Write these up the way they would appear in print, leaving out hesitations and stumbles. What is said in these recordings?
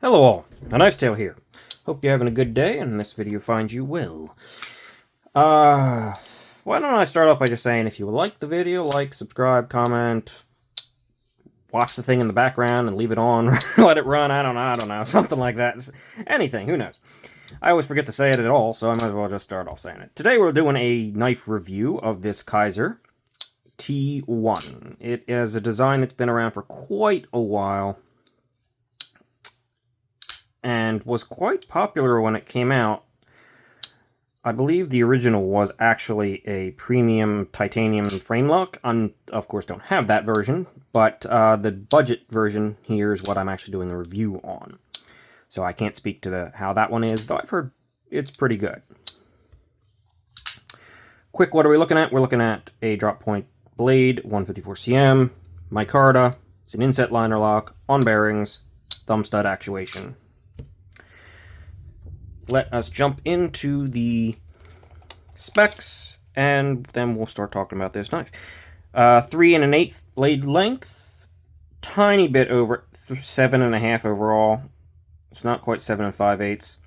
Hello all, a Knife's Tale here. Hope you're having a good day, and this video finds you well. Why don't I start off by just saying, if you like the video, like, subscribe, comment, watch the thing in the background and leave it on, let it run, I don't know, something like that. Anything, who knows. I always forget to say it at all, so I might as well just start off saying it. Today we're doing a knife review of this Kizer T1. It is a design that's been around for quite a while, and was quite popular when it came out. I believe the original was actually a premium titanium frame lock. I, of course, don't have that version, but the budget version here is what I'm actually doing the review on. So I can't speak to how that one is, though I've heard it's pretty good. Quick, what are we looking at? We're looking at a drop point blade, 154 cm, micarta. It's an inset liner lock, on bearings, thumb stud actuation. Let us jump into the specs, and then we'll start talking about this knife. 3 1/8 blade length, tiny bit over 7.5 overall. It's not quite 7 5/8.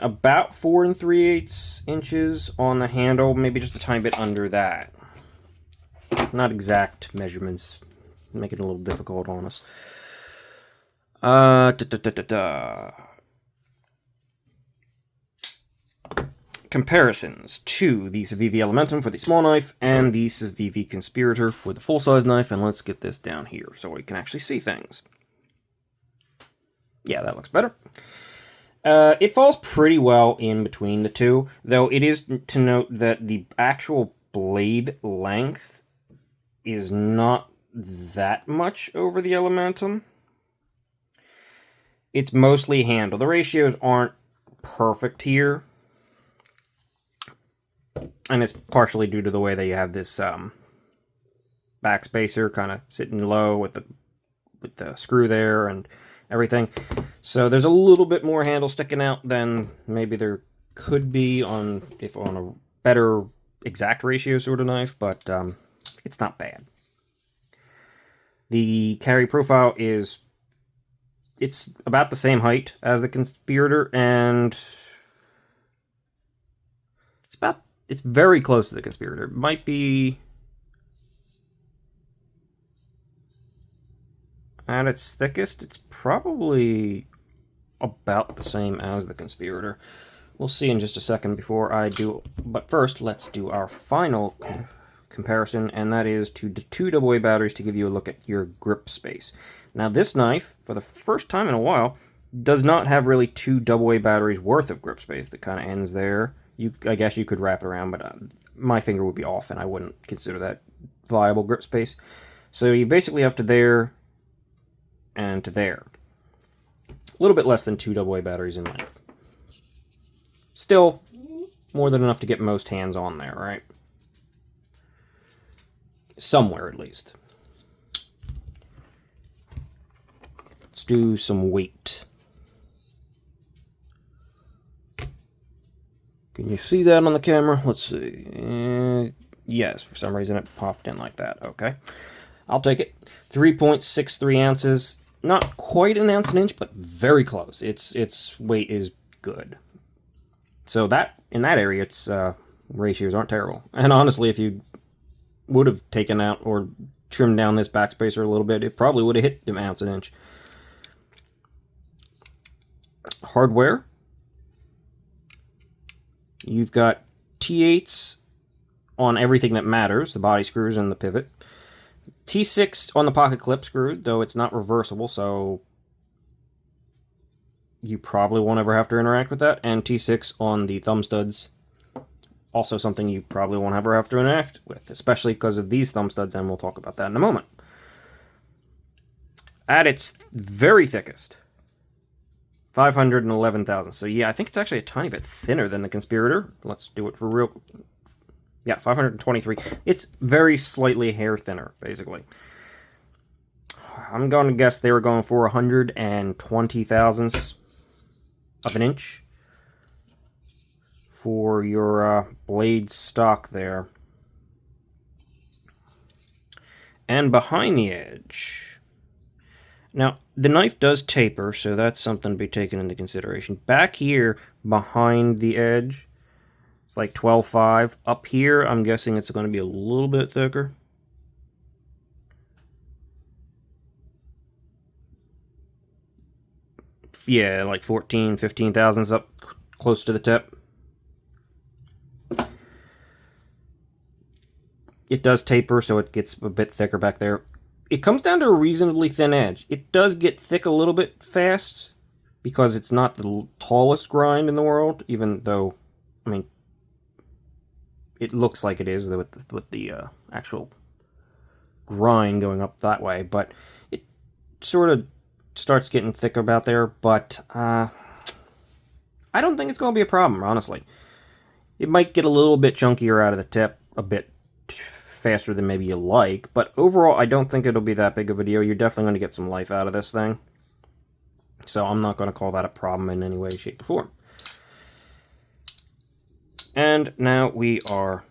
About 4 3/8 inches on the handle, maybe just a tiny bit under that. Not exact measurements, make it a little difficult on us. Comparisons to the Civivi Elementum for the small knife and the Civivi Conspirator for the full-size knife, and let's get this down here so we can actually see things. Yeah, that looks better. It falls pretty well in between the two, though it is to note that the actual blade length is not that much over the Elementum. It's mostly handle. The ratios aren't perfect here, and it's partially due to the way that you have this backspacer kind of sitting low with the screw there and everything. So there's a little bit more handle sticking out than maybe there could be on a better exact ratio sort of knife, but it's not bad. The carry profile is it's about the same height as the Conspirator, and it's very close to the Conspirator. It might be at its thickest. It's probably about the same as the Conspirator. We'll see in just a second before I do, but first let's do our final comparison, and that is to the 2 AA batteries to give you a look at your grip space. Now this knife, for the first time in a while, does not have really 2 AA batteries worth of grip space. That kind of ends there. I guess you could wrap it around, but my finger would be off, and I wouldn't consider that viable grip space. So you basically have to there and to there. A little bit less than 2 AA batteries in length. Still, more than enough to get most hands on there, right? Somewhere, at least. Let's do some weight. Can you see that on the camera? Let's see. Yes, for some reason it popped in like that. Okay. I'll take it. 3.63 ounces. Not quite an ounce an inch, but very close. Its weight is good. So that in that area, its ratios aren't terrible. And honestly, if you would have taken out or trimmed down this backspacer a little bit, it probably would have hit an ounce an inch. Hardware. You've got T8s on everything that matters, the body screws and the pivot. T6 on the pocket clip screw, though it's not reversible, so you probably won't ever have to interact with that. And T6 on the thumb studs, also something you probably won't ever have to interact with, especially because of these thumb studs, and we'll talk about that in a moment. At its very thickest, 511 thousandths. So yeah, I think it's actually a tiny bit thinner than the Conspirator. Let's do it for real. Yeah, 523. It's very slightly hair thinner, basically. I'm going to guess they were going for 120 thousandths of an inch for your blade stock there. And behind the edge, Now, the knife does taper, so that's something to be taken into consideration. Back here, behind the edge, it's like 12.5. Up here, I'm guessing it's going to be a little bit thicker. Yeah, like 14, 15 thousandths up close to the tip. It does taper, so it gets a bit thicker back there. It comes down to a reasonably thin edge. It does get thick a little bit fast because it's not the tallest grind in the world, even though, I mean, it looks like it is with the actual grind going up that way, but it sort of starts getting thicker about there, but I don't think it's going to be a problem, honestly. It might get a little bit chunkier out of the tip, a bit faster than maybe you like, but overall I don't think it'll be that big of a deal. You're definitely going to get some life out of this thing, so I'm not going to call that a problem in any way, shape, or form. And now we are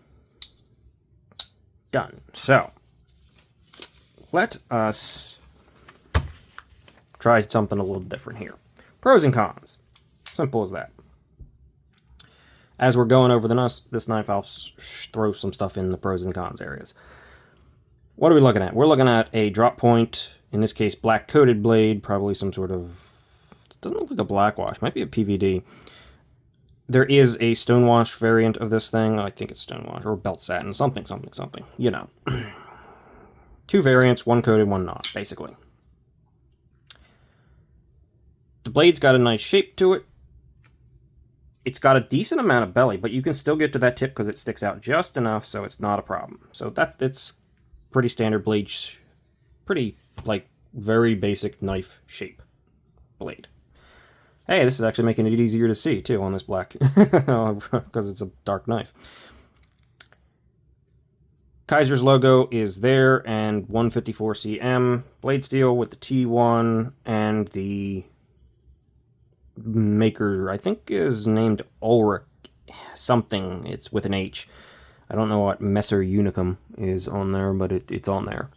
done. So let us try something a little different here. Pros and cons. Simple as that. As we're going over this knife, I'll throw some stuff in the pros and cons areas. What are we looking at? We're looking at a drop point, in this case, black coated blade, probably some sort of, it doesn't look like a black wash, might be a PVD. There is a stonewash variant of this thing. I think it's stonewash or belt satin, something, you know. Two variants, one coated, one not, basically. The blade's got a nice shape to it. It's got a decent amount of belly, but you can still get to that tip because it sticks out just enough, so it's not a problem. So it's pretty standard blade, pretty, like, very basic knife shape blade. Hey, this is actually making it easier to see, too, on this black, because it's a dark knife. Kizer's logo is there, and 154 cm blade steel with the T1, and the maker, I think, is named Ulrich something. It's with an H. I don't know what Messer Unicum is on there, but it's on there.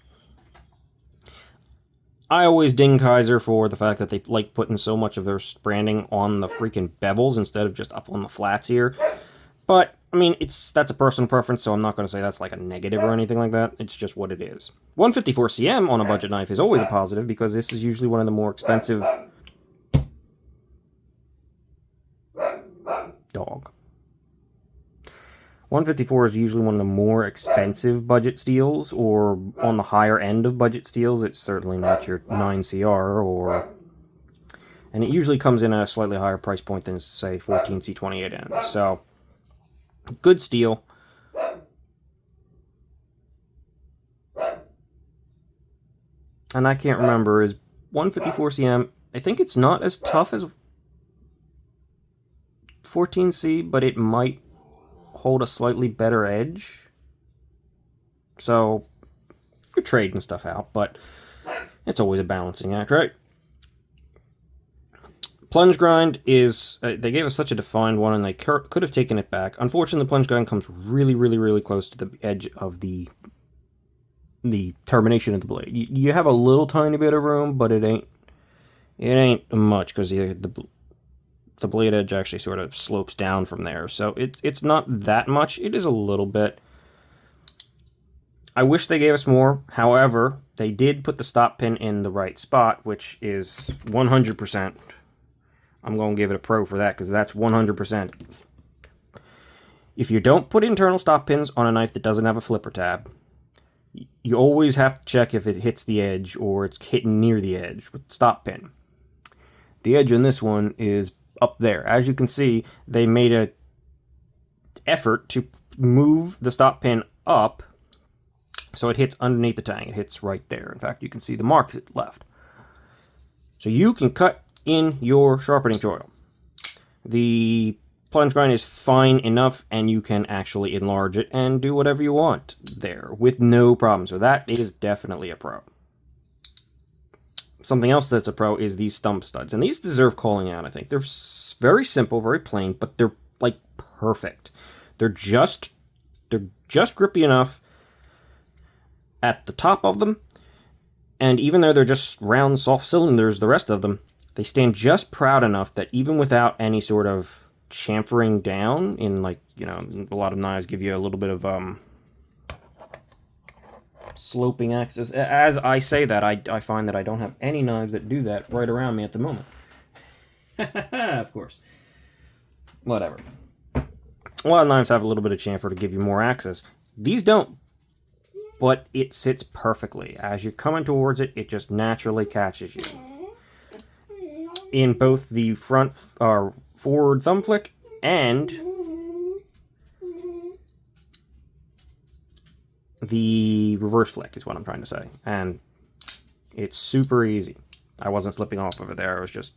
I always ding Kizer for the fact that they like putting so much of their branding on the freaking bevels instead of just up on the flats here. But, I mean, that's a personal preference, so I'm not going to say that's like a negative or anything like that. It's just what it is. 154 cm on a budget knife is always a positive because this is usually one of the more expensive... Dog. 154 is usually one of the more expensive budget steels, or on the higher end of budget steels. It's certainly not your 9CR, and it usually comes in at a slightly higher price point than, say, 14C28N. So, good steel. And I can't remember, is 154 cm, I think it's not as tough as 14C, but it might hold a slightly better edge. So, you're trading stuff out, but it's always a balancing act, right? Plunge grind is, they gave us such a defined one, and they could have taken it back. Unfortunately, the plunge grind comes really, really, really close to the edge of the termination of the blade. You have a little tiny bit of room, but it ain't much, because the blade edge actually sort of slopes down from there. So it's not that much. It is a little bit. I wish they gave us more. However, they did put the stop pin in the right spot, which is 100%. I'm going to give it a pro for that, because that's 100%. If you don't put internal stop pins on a knife that doesn't have a flipper tab, you always have to check if it hits the edge or it's hitting near the edge with the stop pin. The edge on this one is up there. As you can see, they made an effort to move the stop pin up so it hits underneath the tang. It hits right there. In fact, you can see the mark it left. So you can cut in your sharpening choil. The plunge grind is fine enough, and you can actually enlarge it and do whatever you want there with no problem. So that is definitely a pro. Something else that's a pro is these stump studs, and these deserve calling out, I think. They're very simple, very plain, but they're like perfect. They're just grippy enough at the top of them, And even though they're just round, soft cylinders, the rest of them, they stand just proud enough that even without any sort of chamfering down in, like, you know, a lot of knives give you a little bit of sloping axis. As I say that, I find that I don't have any knives that do that right around me at the moment. Of course. Whatever. A lot of knives have a little bit of chamfer to give you more access. These don't, but it sits perfectly. As you're coming towards it, it just naturally catches you. In both the front or forward thumb flick and the reverse flick is what I'm trying to say. And it's super easy. I wasn't slipping off over there. I was just,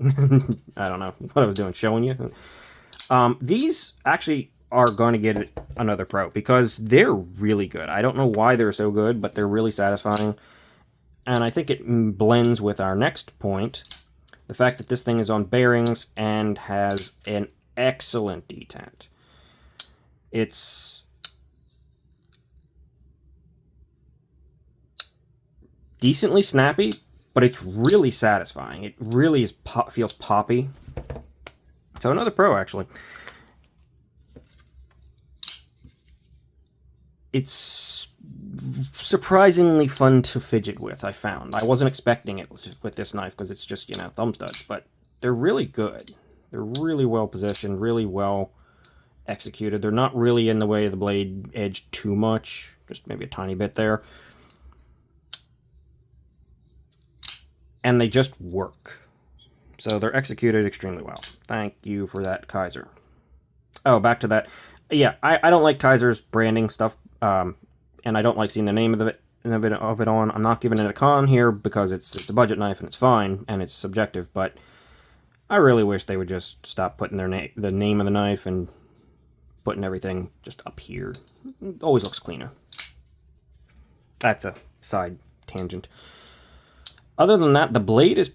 I don't know what I was doing, showing you. These actually are going to get another pro because they're really good. I don't know why they're so good, but they're really satisfying. And I think it blends with our next point, the fact that this thing is on bearings and has an excellent detent. It's decently snappy, but it's really satisfying. It really is feels poppy. So another pro, actually. It's surprisingly fun to fidget with, I found. I wasn't expecting it with this knife because it's just, you know, thumb studs, but they're really good. They're really well positioned, really well executed. They're not really in the way of the blade edge too much, just maybe a tiny bit there. And they just work. So they're executed extremely well. Thank you for that, Kizer. Oh, back to that. Yeah, I don't like Kizer's branding stuff, and I don't like seeing the name of it on. I'm not giving it a con here because it's a budget knife and it's fine and it's subjective, but I really wish they would just stop putting the name of the knife and putting everything just up here. It always looks cleaner. That's a side tangent. Other than that, the blade is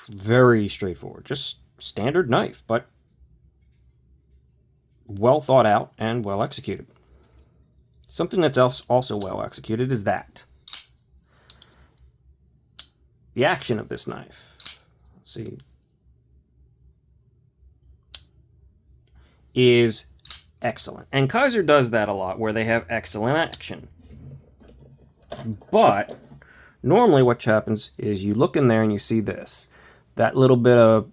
very straightforward. Just standard knife, but well thought out and well executed. Something that's also well executed is that. The action of this knife. Let's see. Is excellent. And Kizer does that a lot, where they have excellent action. But normally what happens is you look in there and you see this. That little bit of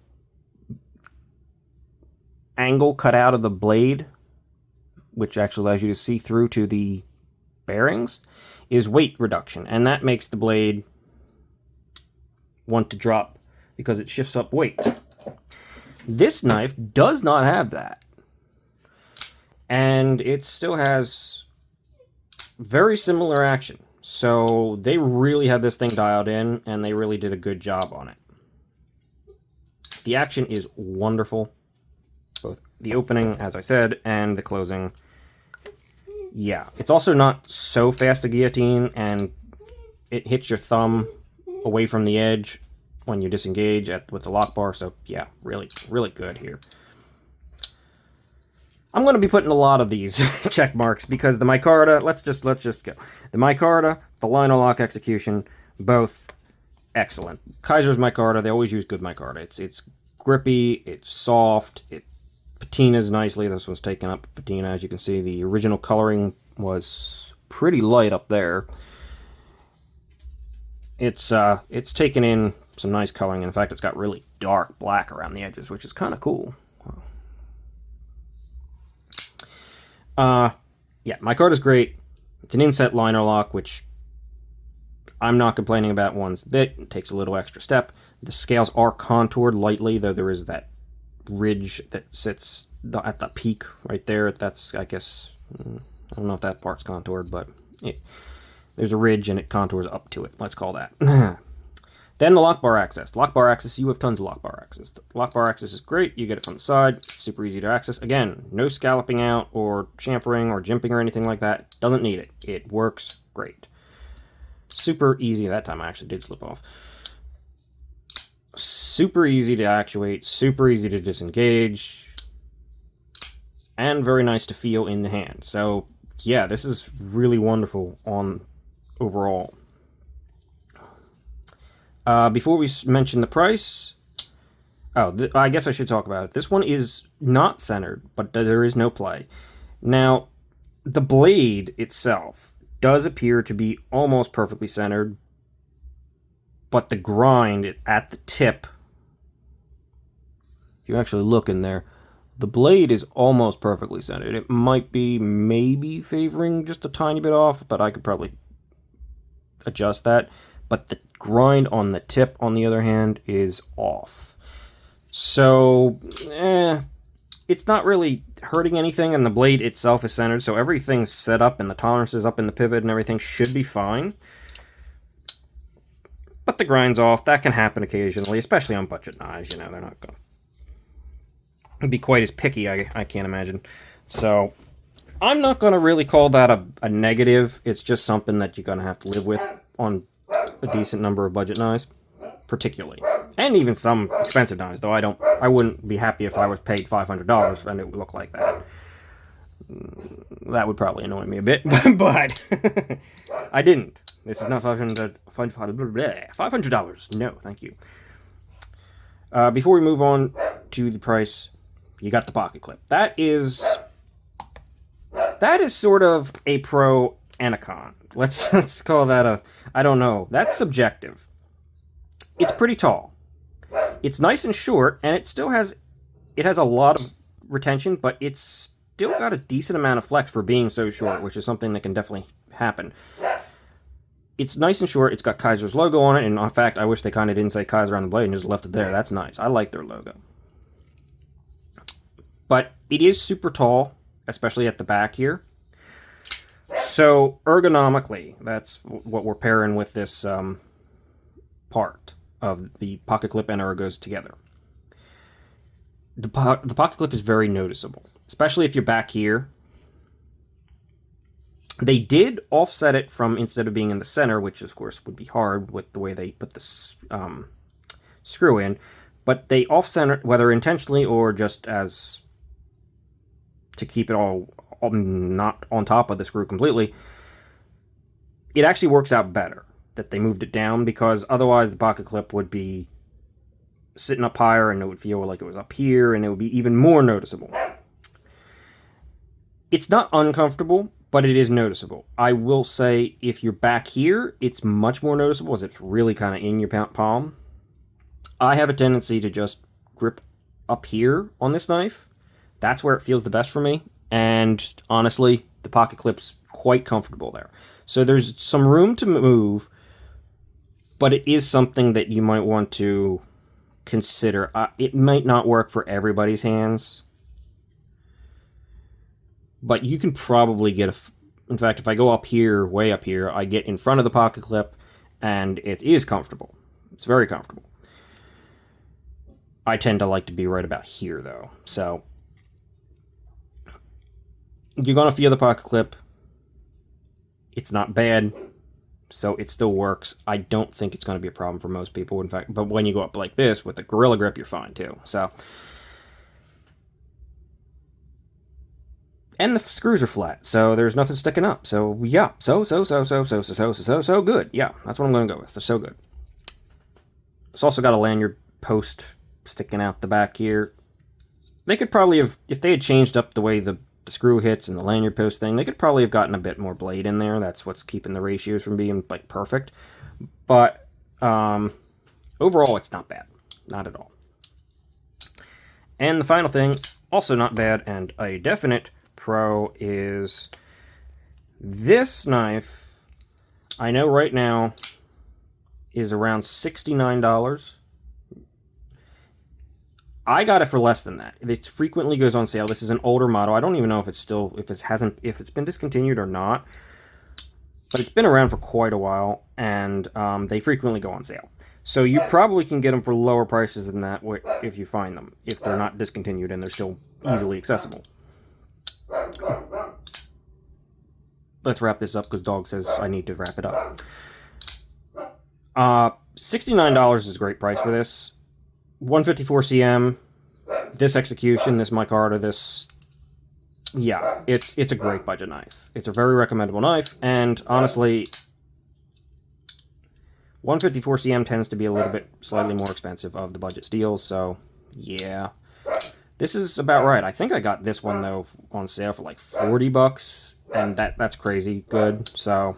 angle cut out of the blade, which actually allows you to see through to the bearings, is weight reduction. And that makes the blade want to drop because it shifts up weight. This knife does not have that. And it still has very similar action. So they really have this thing dialed in, and they really did a good job on it. The action is wonderful. Both the opening, as I said, and the closing. Yeah, it's also not so fast to guillotine, and it hits your thumb away from the edge when you disengage with the lock bar. So yeah, really, really good here. I'm going to be putting a lot of these check marks because the micarta, let's just go. The micarta, the lino lock execution, both excellent. Kizer's micarta, they always use good micarta. It's grippy, it's soft, it patinas nicely. This one's taken up patina, as you can see. The original coloring was pretty light up there. It's taken in some nice coloring. In fact, it's got really dark black around the edges, which is kind of cool. Yeah, micarta's great. It's an inset liner lock, which I'm not complaining about one bit. It takes a little extra step. The scales are contoured lightly, though there is that ridge that sits at the peak right there. That's, I guess, I don't know if that part's contoured, but there's a ridge and it contours up to it. Let's call that. Then the lock bar access. Lock bar access, you have tons of lock bar access. The lock bar access is great. You get it from the side. It's super easy to access. Again, no scalloping out or chamfering or jimping or anything like that. Doesn't need it. It works great. Super easy. That time I actually did slip off. Super easy to actuate. Super easy to disengage. And very nice to feel in the hand. So, yeah, this is really wonderful on overall. Before we mention the price, I guess I should talk about it. This one is not centered, but there is no play. Now, the blade itself does appear to be almost perfectly centered, but the grind at the tip, if you actually look in there, the blade is almost perfectly centered. It might be maybe favoring just a tiny bit off, but I could probably adjust that. But the grind on the tip, on the other hand, is off. So, it's not really hurting anything, and the blade itself is centered, so everything's set up, and the tolerance is up in the pivot, and everything should be fine. But the grind's off. That can happen occasionally, especially on budget knives. You know, they're not going to be quite as picky, I can't imagine. So, I'm not going to really call that a negative. It's just something that you're going to have to live with on a decent number of budget knives, particularly. And even some expensive knives, though I wouldn't be happy if I was paid $500 and it would look like that. That would probably annoy me a bit, but I didn't. This is not $500. No, thank you. Before we move on to the price, you got the pocket clip. That is sort of a pro and a con. Let's call that I don't know. That's subjective. It's pretty tall. It's nice and short, and it has a lot of retention, but it's still got a decent amount of flex for being so short, which is something that can definitely happen. It's nice and short. It's got Kizer's logo on it, and in fact, I wish they kind of didn't say Kizer on the blade and just left it there. That's nice. I like their logo. But it is super tall, especially at the back here. So, ergonomically, that's what we're pairing with this part of the pocket clip and ergos together. The pocket clip is very noticeable, especially if you're back here. They did offset it from, instead of being in the center, which of course would be hard with the way they put this screw in, but they offset it, whether intentionally or just as to keep it all not on top of the screw completely. It actually works out better that they moved it down, because otherwise the pocket clip would be sitting up higher and it would feel like it was up here, and it would be even more noticeable. It's not uncomfortable, but it is noticeable. I will say, if you're back here, it's much more noticeable, as it's really kind of in your palm. I have a tendency to just grip up here on this knife. That's where it feels the best for me, and honestly, the pocket clip's quite comfortable there. So there's some room to move, but it is something that you might want to consider. It might not work for everybody's hands, but you can probably get in fact, if I go up here, way up here, I get in front of the pocket clip, and it is comfortable. It's very comfortable. I tend to like to be right about here, though. So you're going to feel the pocket clip. It's not bad, so it still works. I don't think it's going to be a problem for most people, in fact. But when you go up like this with the Gorilla Grip, you're fine too. So, and the screws are flat, so there's nothing sticking up. So yeah, so good. Yeah, that's what I'm going to go with. They're so good. It's also got a lanyard post sticking out the back here. They could probably have, if they had changed up the way the screw hits and the lanyard post thing, they could probably have gotten a bit more blade in there. That's what's keeping the ratios from being like perfect. But overall, it's not bad. Not at all. And the final thing, also not bad and a definite pro, is this knife. I know right now is around $69. I got it for less than that. It frequently goes on sale. This is an older model. I don't even know if it's still, if it's been discontinued or not. But it's been around for quite a while, and they frequently go on sale. So you probably can get them for lower prices than that if you find them, if they're not discontinued and they're still easily accessible. Let's wrap this up, because Dog says I need to wrap it up. $69 is a great price for this. 154 cm, this execution, this micarta, this, yeah, it's a great budget knife. It's a very recommendable knife, and honestly, 154 CM tends to be a little bit slightly more expensive of the budget steels, so yeah. This is about right. I think I got this one, though, on sale for like 40 bucks, and that's crazy good, so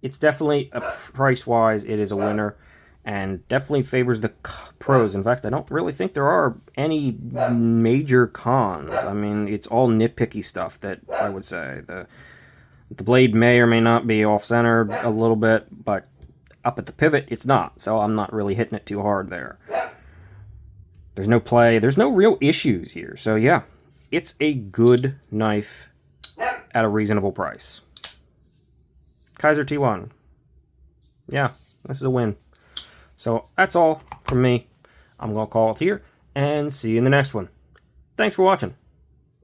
it's definitely, price-wise, it is a winner, and definitely favors the pros. In fact, I don't really think there are any major cons. I mean, it's all nitpicky stuff that I would say. The blade may or may not be off-center a little bit, but up at the pivot, it's not, so I'm not really hitting it too hard there. There's no play. There's no real issues here. So, yeah, it's a good knife at a reasonable price. Kizer T1. Yeah, this is a win. So, that's all from me. I'm going to call it here and see you in the next one. Thanks for watching.